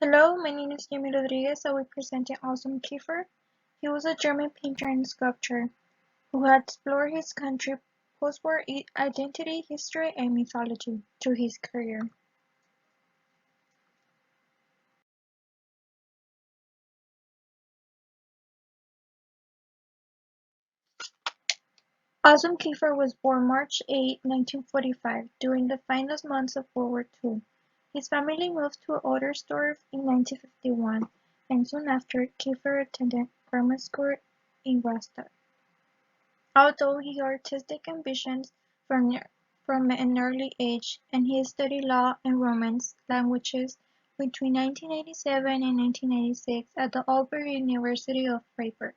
Hello, my name is Jamie Rodriguez. I will present the awesome Kiefer. He was a German painter and sculptor who had explored his country's post-war identity, history, and mythology through his career. Awesome Kiefer was born March 8, 1945, during the finest months of World War II. His family moved to Odersdorf in 1951, and soon after, Kiefer attended grammar school in Rostock. Although he had artistic ambitions from an early age, and he studied law and Romance languages between 1987 and 1986 at the Aalborg University of Freiburg.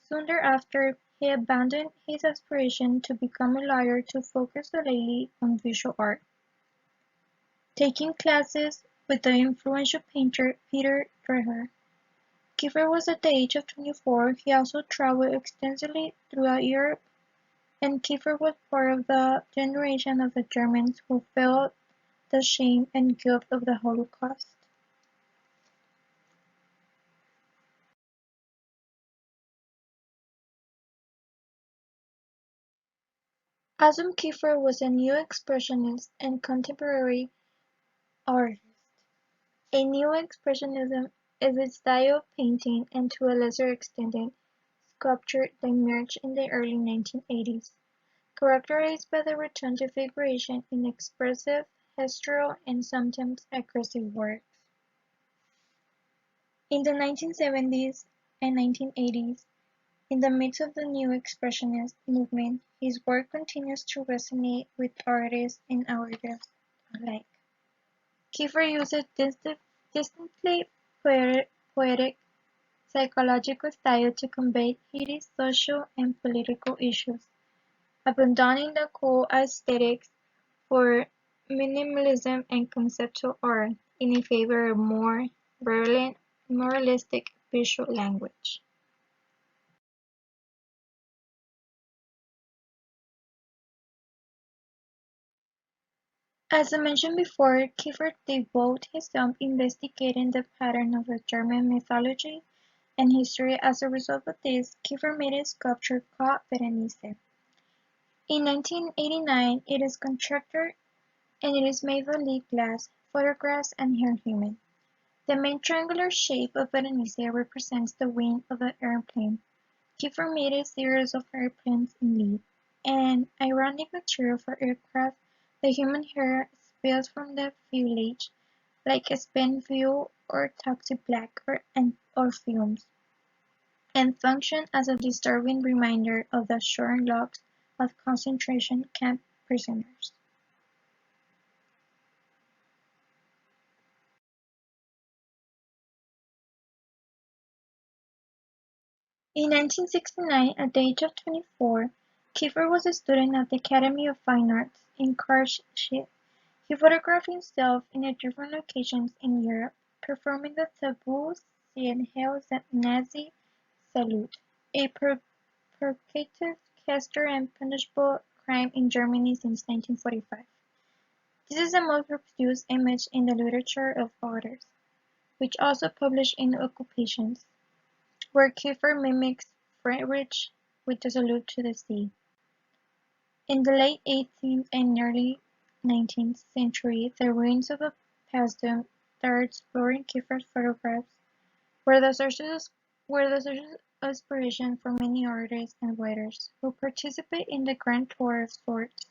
Soon thereafter, he abandoned his aspiration to become a lawyer to focus solely on visual art, taking classes with the influential painter Peter Dreher. Kiefer was at the age of 24. He also traveled extensively throughout Europe, and Kiefer was part of the generation of the Germans who felt the shame and guilt of the Holocaust. Asum Kiefer was a New Expressionist and contemporary artist. A New Expressionism is a style of painting and to a lesser extent sculpture that emerged in the early 1980s, characterized by the return to figuration in expressive, gestural, and sometimes aggressive works. In the 1970s and 1980s, in the midst of the New Expressionist movement, his work continues to resonate with artists and audiences alike. Kiefer used a distinctly poetic, psychological style to convey heady social and political issues, abandoning the cool aesthetics for minimalism and conceptual art in favor of more virulent, moralistic visual language. As I mentioned before, Kiefer devoted himself investigating the pattern of the German mythology and history. As a result of this, Kiefer made a sculpture called Berenice. In 1989, it is constructed and it is made of lead glass, photographs, and hair human. The main triangular shape of Berenice represents the wing of an airplane. Kiefer made a series of airplanes in lead, an ironic material for aircraft. The human hair spills from the fuselage like spent fuel or toxic black or fumes, and function as a disturbing reminder of the shorn locks of concentration camp prisoners. In 1969, at the age of 24, Kiefer was a student at the Academy of Fine Arts in Karlsruhe. He photographed himself in different locations in Europe, performing the taboo Sieg Heil Nazi salute, a provocative gesture and punishable crime in Germany since 1945. This is the most reproduced image in the literature of authors, which also published in Occupations, where Kiefer mimics Friedrich with the salute to the sea. In the late 18th and early 19th century, the ruins of a pastdom that are explored in Kiefer's photographs were the sources of inspiration for many artists and writers who participate in the Grand Tour of Sorts.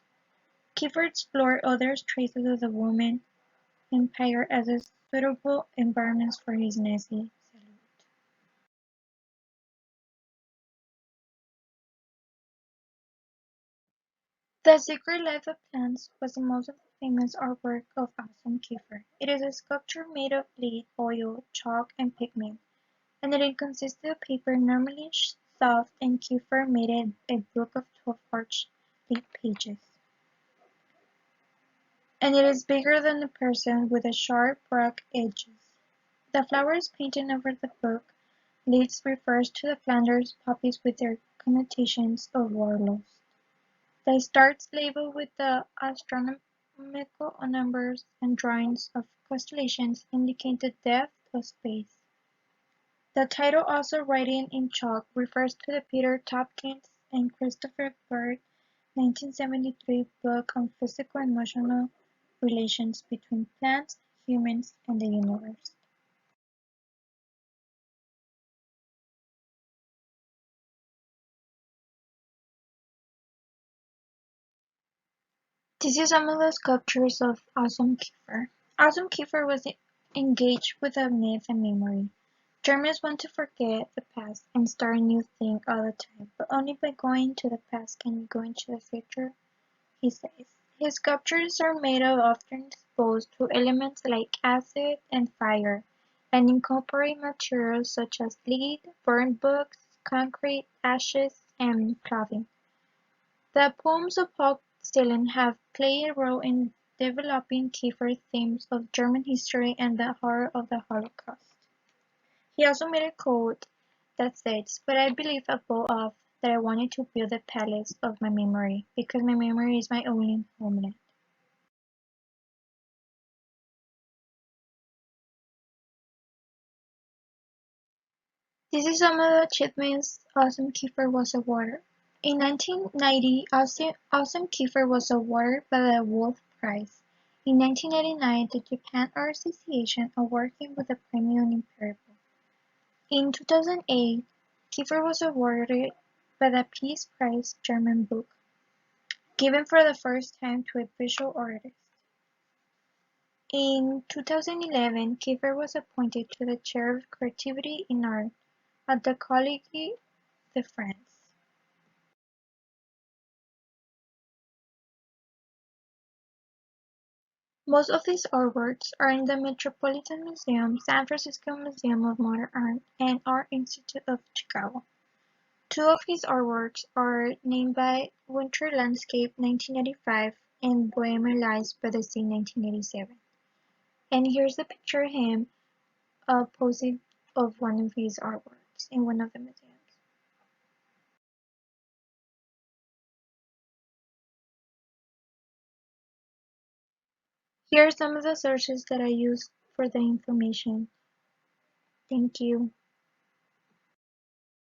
Kiefer explored other traces of the Roman Empire as a suitable environments for his Nazi salute. The Secret Life of Plants was the most famous artwork of Anselm Kiefer. It is a sculpture made of lead, oil, chalk, and pigment, and it consisted of paper normally soft, and Kiefer made it a book of 12 arch-lead pages. And it is bigger than a person with a sharp, broad edges. The flowers painted over the book leaves refers to the Flanders poppies with their connotations of warlords. The starts labeled with the astronomical astronomical numbers and drawings of constellations indicate the depth of space. The title, also written in chalk, refers to the Peter Tompkins and Christopher Bird 1973 book on physical-emotional relations between plants, humans, and the universe. This is some of the sculptures of Awesome Kiefer. Awesome Kiefer was engaged with a myth and memory. Germans want to forget the past and start a new thing all the time, but only by going to the past can you go into the future, he says. His sculptures are made of often exposed to elements like acid and fire, and incorporate materials such as lead, burned books, concrete, ashes, and clothing. The poems of Paul Celan have played a role in developing Kiefer's themes of German history and the horror of the Holocaust. He also made a quote that states, "But I believe above all that I wanted to build a palace of my memory, because my memory is my only homeland." This is some of the achievements Awesome Kiefer was awarded. In 1990, Awesome Kiefer was awarded by the Wolf Prize. In 1989, the Japan Art Association awarded him with the Premio Imperativo. In 2008, Kiefer was awarded by the Peace Prize German book, given for the first time to a visual artist. In 2011, Kiefer was appointed to the chair of creativity in art at the Collège de France. Most of his artworks are in the Metropolitan Museum, San Francisco Museum of Modern Art, and Art Institute of Chicago. Two of his artworks are named by Winter Landscape 1985 and Bohemian Lights by the Sea 1987. And here's the picture of him posing of one of his artworks in one of the museums. Here are some of the sources that I used for the information. Thank you.